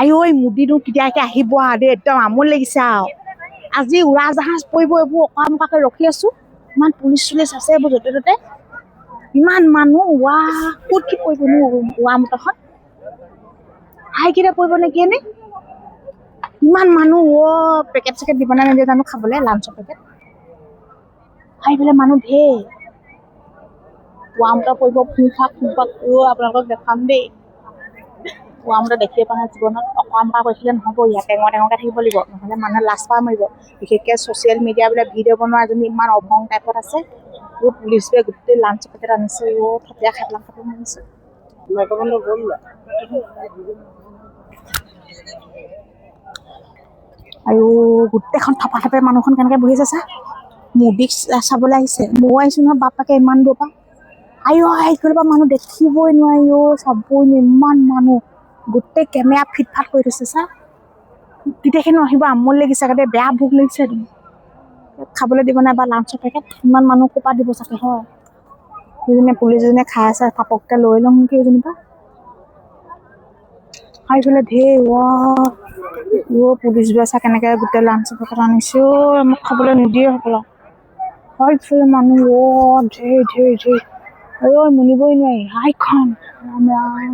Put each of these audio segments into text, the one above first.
আই ঐ মোদীনো কেতিয়াকে আহিব আৰু দেই একদম আমনি লাগিছে আৰু আজি উৰাজাহাজ পৰিব এইবোৰ অকামকাকে ৰখি আছো ইমান পুলিচ চুলিচ আছে এইবোৰ য'তে ত'তে ইমান মানুহ ৱা ক'ত কি পৰিবনো উৰা মটৰখন হাইকেইটা পৰিব নেকি এনে ইমান মানুহ পেকেট চেকেট দিব না নিদিয়ে জানো খাবলৈ লাঞ্চৰ পেকেট সেইফালে মানুহ ঢেৰ উৰা মটৰ পৰিব ফুংফাক আপোনালোকক দেখাম দেই উৰা মটৰ দেখিয়ে পোৱা নাই জীৱনত অকামকা কৰিছিলে নহ'ব ইয়াত টেঙৰ টেঙৰকৈ থাকিব লাগিব নহ'লে মানুহে লাজ পাই মৰিব বিশেষকৈ ছ'চিয়েল মিডিয়া বোলে ভিডিঅ' বনোৱা এজনী ইমান অভং টাইপত আছে পুলিচবোৰে গোটেই লাঞ্চ পেকেট আনিছে থপিয়া খাপলাং খাপলাং আনিছে আৰু গোটেইখন থপা থপে মানুহখন কেনেকৈ বহি আছে চা মোদীক চাবলৈ আহিছে ময়ো আহিছোঁ নহয় বাপাকে ইমান দূৰৰ পৰা এইফালৰ পৰা মানুহ দেখিবই নোৱাৰি চাবই ইমান মানুহ গোটেই কেমেৰা ফিট ফাট কৰি থৈছে চা গোটেইখিনি আহিব আমনি লাগিছে আগতে বেয়া ভোক লাগিছে খাবলৈ দিব নাই বা লাঞ্চৰ পেকেট ইমান মানুহ ক'ৰপৰা দিব চাগে হয় সেইজনীয়ে পুলিচজনীয়ে খাই আছে থাপককৈ লৈ ল'ম নেকি এইজনীৰ পৰা এইফালে ঢেৰ পুলিচবোৰে চা কেনেকৈ গোটেই লাঞ্চৰ পেকেট আনিছে মোক খাবলৈ নিদিয়ে সকলক এইফালে মানুহ ঢেৰ মুনিবই নোৱাৰি হাইখন ৰাম ৰাম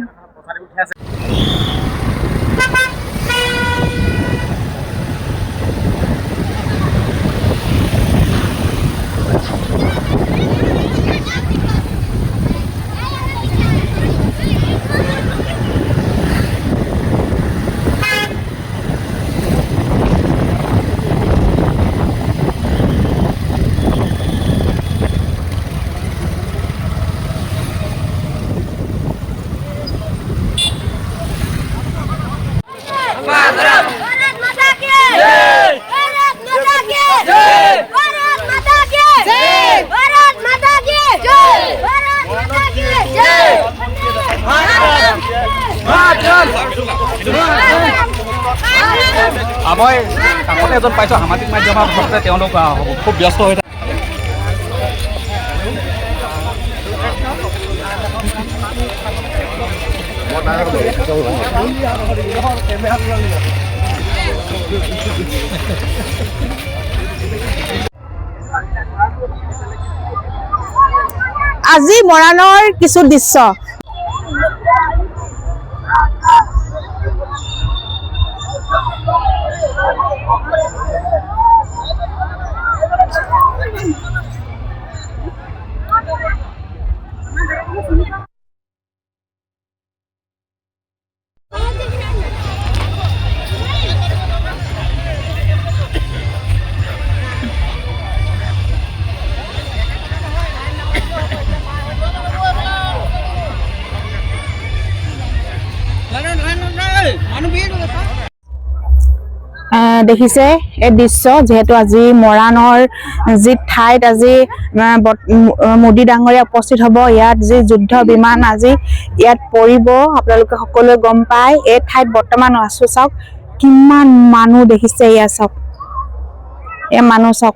মই কাষতে এজন পাইছোঁ সামাজিক মাধ্যমৰ সৈতে তেওঁলোক খুব ব্যস্ত হৈ থাকে আজি মৰাণৰ কিছু দৃশ্য দেখিছে এই দৃশ্য যিহেতু আজি মৰাণৰ যি ঠাইত আজি মোদী ডাঙৰীয়া উপস্থিত হ'ব ইয়াত যি যুদ্ধ বিমান আজি ইয়াত পৰিব আপোনালোকে সকলোৱে গম পায় এই ঠাইত বৰ্তমান আছো চাওক কিমান মানুহ দেখিছে এয়া চাওক এই মানুহ চাওক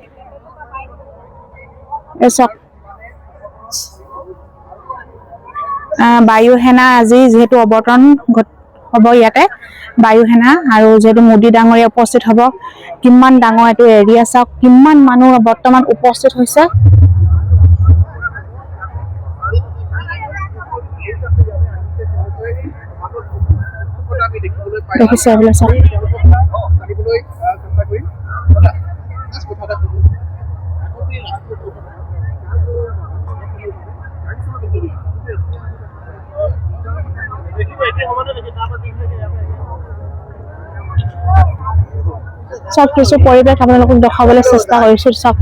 বায়ু সেনা আজি যিহেতু অৱতৰণ হ'ব ইয়াতে বায়ু সেনা আৰু যিহেতু মোদী ডাঙৰীয়া উপস্থিত হ'ব কিমান ডাঙৰ এইটো এৰিয়া চাওক কিমান মানুহ বৰ্তমান উপস্থিত হৈছে দেখিছে এইবিলাক চাওক সব কিছু পৰিৱেশ আপোনালোকক দেখাবলৈ চেষ্টা কৰিছো সব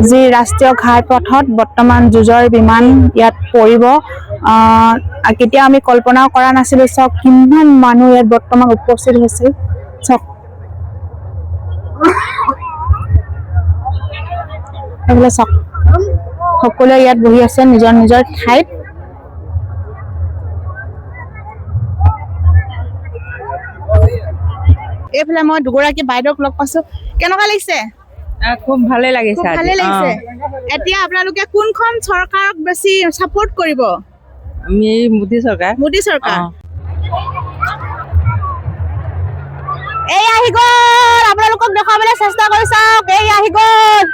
যি ৰাষ্ট্ৰীয় ঘাইপথত বৰ্তমান যুঁজৰ বিমান ইয়াত পৰিব কেতিয়া আমি কল্পনাও কৰা নাছিলো সব কিমান মানুহ ইয়াত বৰ্তমান উপস্থিত হৈছে সব এগুলো সব সকলোৱে ইয়াত বহি আছে নিজৰ নিজৰ ঠাইত এইফালে মই দুগৰাকী বাইদেউক লগ পাইছো কেনেকুৱা লাগিছে খুব ভালে লাগিছে খুব ভালে লাগিছে এতিয়া আপোনালোকে কোনখন চৰকাৰক বেছি সাপোৰ্ট কৰিব আমি মোদী চৰকাৰ মোদী চৰকাৰ এই আহি গ'ল আপোনালোকক দেখাবলৈ চেষ্টা কৰি চাওক এই আহি গ'ল